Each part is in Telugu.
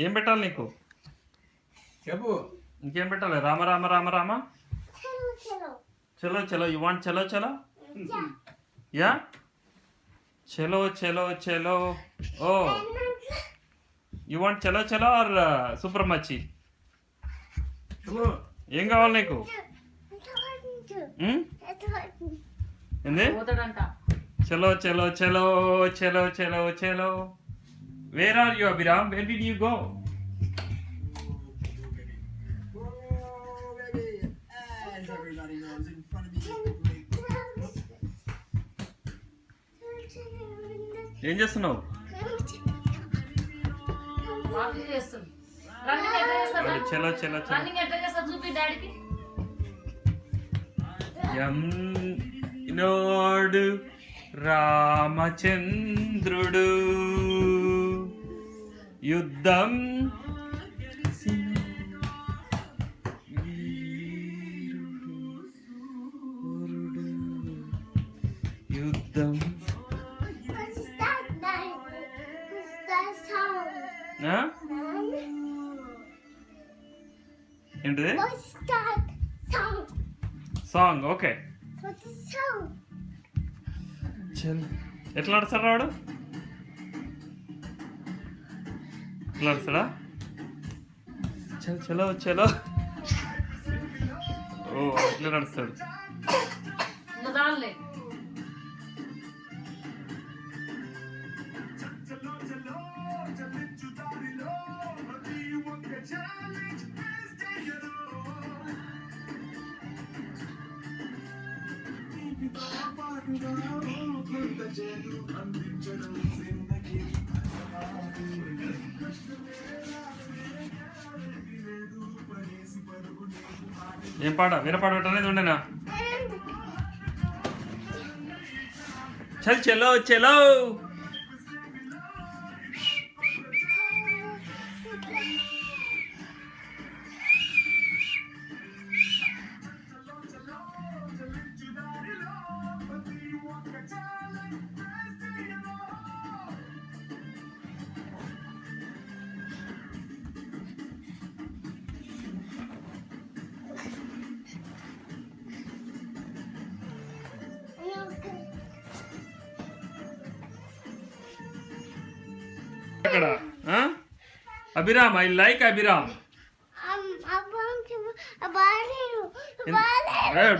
ఏం పెట్టాలి నీకు? చెప్పు. ఇంకేం పెట్టాలి? రామ రామ రామ రామ. చలో చలో. యు వాంట్ చలో చలో? యా చలో చలో చలో. ఓ యు వాంట్ చలో చలో ఆర్ సూపర్ మచ్చి? ఏం కావాలి నీకు? ఏంది? చలో చలో చలో చలో చలో చలో. Where are you Abhiram? Where did you go? ఏం చేస్తున్నావు? చలో చలో నోడు రామచంద్రుడు యుద్ధం యుద్ధం ఏంటిది? సాంగ్. ఓకే చల్. ఎట్లా నడుస్తాడు వాడు? ఎట్లా నడుస్తాడా? చల్ చలో చలో. ఓ ఎట్లా నడుస్తాడు? ఏం పాట? వేరే పాట పెట్టనేది ఉండేనా? చల్ చలో చలో. అక్కడ అభిరామ్, ఐ లైక్ అభిరామ్.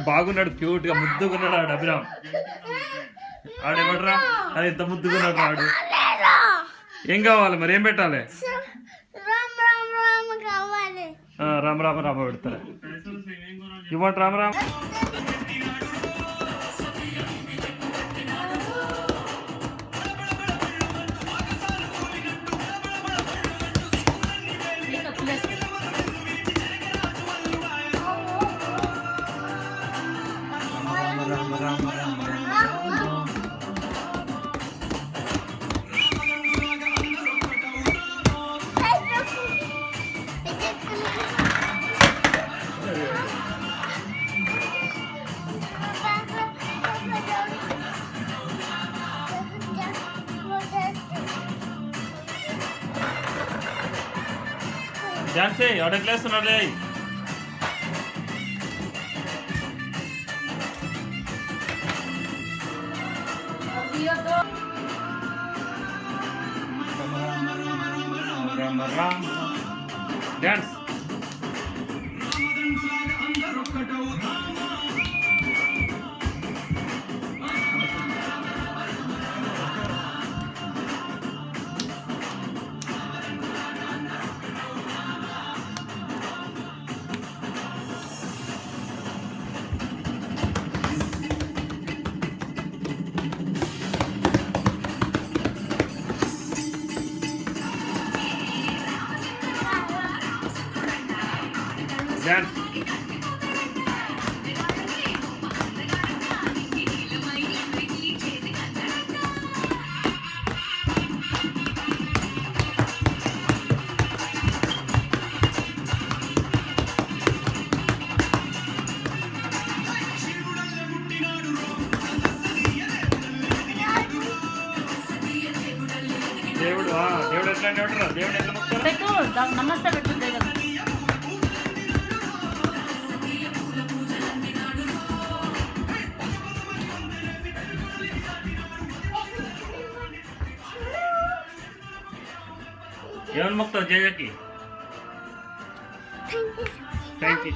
బాగున్నాడు, క్యూట్ గా ముద్దుగున్నాడు ఆడు అభిరామ్. ఆడేమడ్రా? అది ఎంత ముద్దుగున్నాడు ఆడు. ఏం కావాలి మరి? ఏం పెట్టాలి? రామ రామ రామ పెడతారా? ఇవ్వండి రామ రామ. ఝాన్సీ అడగలేస్తున్నాడు. డాన్స్. డాన్స్. దేవుడు దేవుడు ఎట్లా దేవుడు ఎట్లా మొక్కుతారు? నమస్తే పెట్టు దగ్గర. ఏమని మొక్తావు జయకి? Thank you.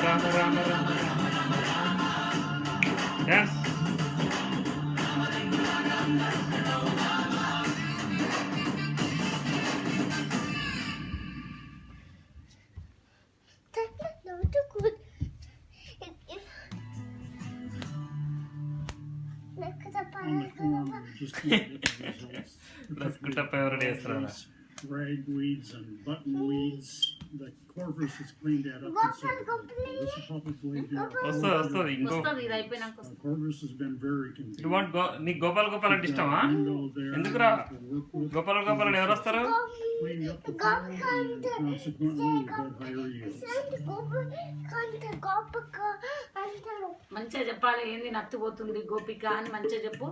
Rama Rama Rama dance. లస్కుటప్ప ఎవరు చేస్తారా? Ragweeds and buttonweeds. The corvus has cleaned that up considerably. This will probably be వస్తుంది వస్తుంది. ఇంకో వస్తుంది ఇది అయిపోయినాక వస్తుంది. corvus has been very convenient. You want నీకు గోపాల్ గోపాల్ అంటే ఇష్టమా? ఎందుకురా గోపాల్ గోపాల్ అని ఎవరు వస్తారు? Cleaned up the pond and consequently we've had higher yields. మంచిగా చెప్పాలి. ఏంది నత్తిపోతుంది గోపిక అని మంచిగా చెప్పు.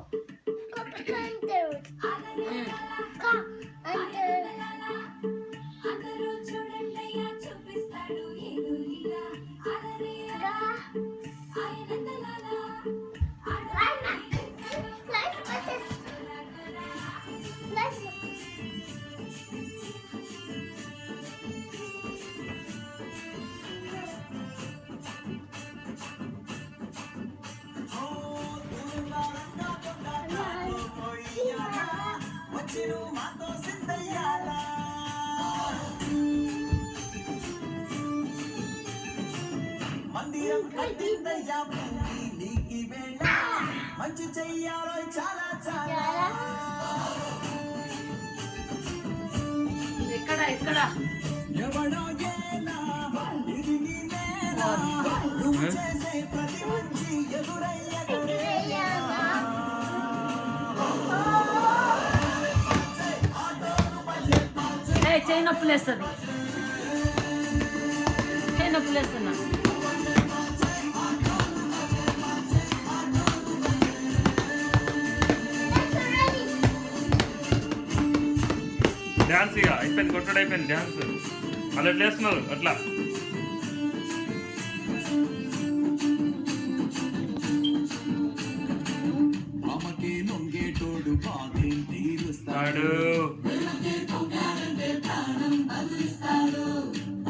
మందిరం కట్టిందయ్యా నీకి వేళ మంచి చెయ్యాలో చాలా చాలా. ఎక్కడ ఎక్కడ ఎవడో ఏలా ఇది నీ నేల నువ్వు చేసే ప్రతి మంచి చేయి నొప్పులు వేస్తుంది. చేయి నొప్పులు వేస్తున్నా. డ్యాన్స్ ఇక అయిపోయింది, కొట్టడం అయిపోయింది డ్యాన్స్. వాళ్ళు ఎట్లా వేస్తున్నారు అట్లా. అమ్మకి లొంగేటోడు బాధేం తీరుస్తాడు,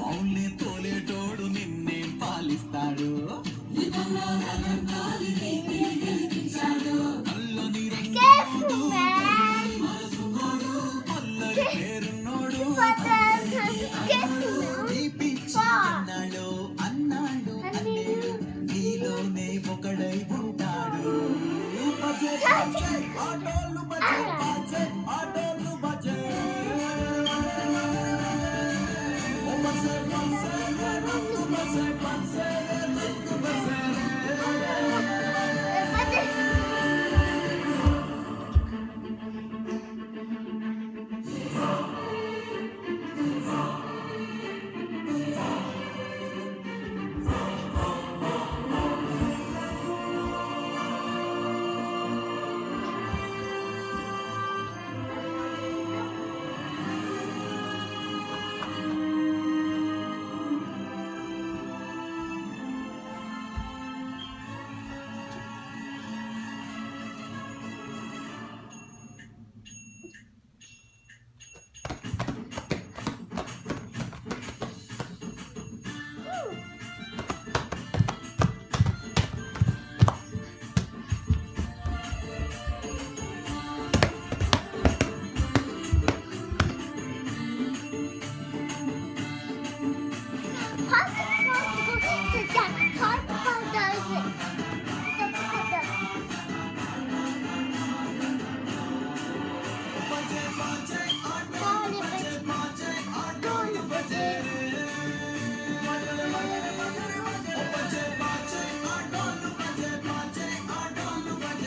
అవునే తోలేటోడు నిన్నేం పాలిస్తాడు. అల్లని రంగు అల్లరి పేరున్నోడు ఈ పిచ్చి అన్నాడు అన్నాడు అన్నేడు నీలోనే ఒకడై ఉంటాడు. ఆటోలు బజే బాజే ఆటోలు బజే ఓ బజే బజే రంగు బజే బజే రంగు బజే.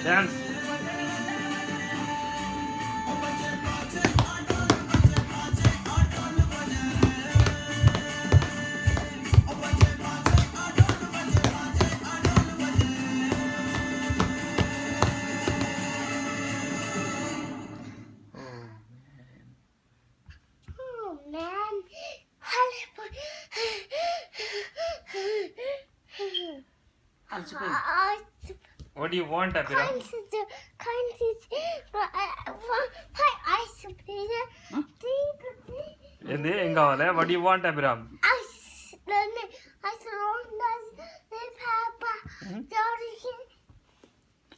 Dance. అలసిపోయింది. What do you want, Abhiram? ఏంది ఏం కావాలి? What do you want, Abhiram?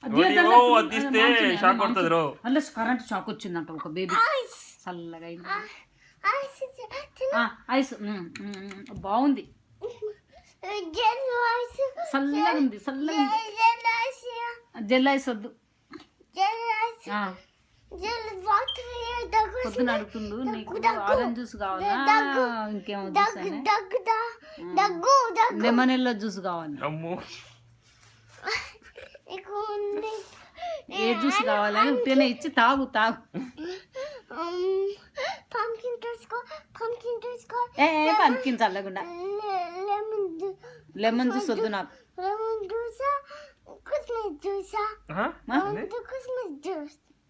అది తీస్తే షాక్ కొడుతుంది రో. అందులో కరెంట్ షాక్ వచ్చిందంట ఒక బేబీ చల్లగా అయింది. ఐస్ బాగుంది, చల్లగా ఉంది, చల్లగా ఉంది. జెల్ ఐస్ వద్దు. పొద్దున అడుగుతుండు నీకు ఆరెంజ్ జ్యూస్ కావాలా ఇంకేమో జ్యూస్ అని, లెమన్ ఎల్లో జ్యూస్ కావాలి. అమ్మో ఏ జ్యూస్ కావాలని ఉట్టిగానే ఇచ్చి తాగు తాగు. ఏ పంకిన్ చల్లకుండా లెమన్ జ్యూస్ వద్దు నాకు.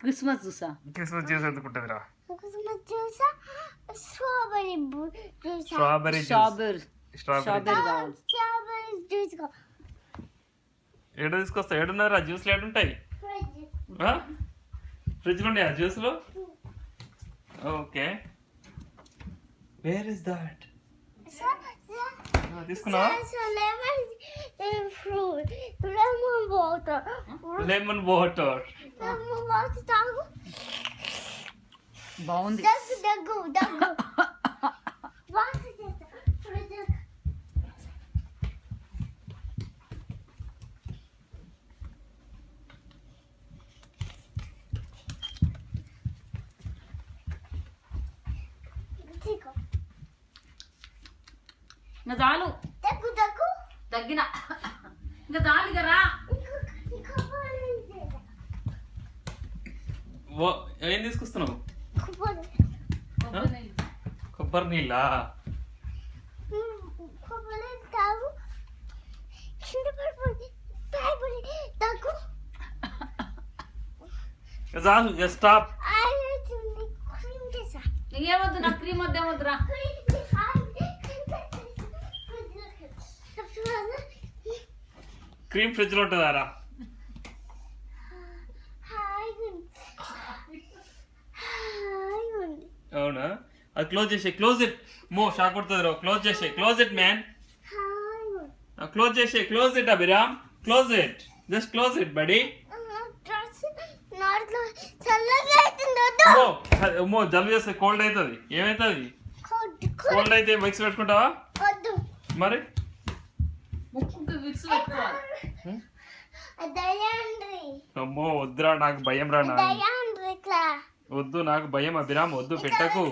క్రిస్మస్ జ్యూసా? క్రిస్మస్ జ్యూస్ ఎందుకుంటుందిరా? స్ట్రాబెరీ స్ట్రాబెరీ కావాలి. ఏడు తీసుకొస్తా. ఏడున్నారా జ్యూస్లు? ఏడుంటాయి? ఫ్రిడ్జ్లో ఉన్నాయా జ్యూస్లు? Okay, where is that? తీసుకున్నావా? లెమన్ వాటర్ బాగుంది. ఇంకా చాలు, తగ్గిన ఇంకా చాలు ఇక రా. ఏం తీసుకొస్తున్నావు? కొబ్బరి నీళ్ళ? చాలు, స్టాప్. ఏమొద్దు నాకు, క్రీమ్ వద్దు, ఏమొద్దురా. క్రీమ్ ఫ్రిడ్జ్ లో ఉంటుందారా? అవునా? అది క్లోజ్ చేసే. Close it. మో షాక్ కొడుతుంది రో. క్లోజ్ చేసే. Close it man. క్లోజ్ చేసే. Close it Abhiram. Close it. Just close it buddy. మో జలుబు చేస్తే కోల్డ్ అవుతుంది. ఏమవుతుంది? కోల్డ్ అయితే విక్స్ పెట్టుకుంటావా? మరి ముక్కుకి విక్స్ పెట్టుకోవాలి. అమ్మో వద్దురా, నాకు భయం రా. వద్దు, నాకు భయం అభిరామ్. వద్దు, పెట్టకు.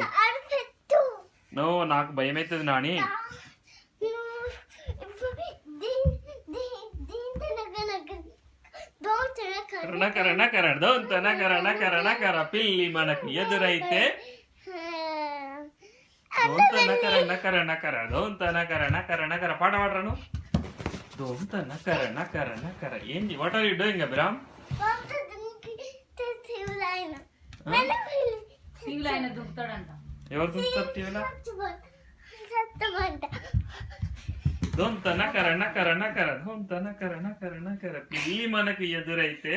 నో, నాకు భయం అవుతుంది నాని. పిల్లి మనకు ఎదురైతే పాట పాడరాను. ఏంటి? What are you doing Abhiram? టీవీలో ఆయన దుంకుతాడంట. ఎవరు చూస్తారు టీవీలో? పిల్లి మనకు ఎదురైతే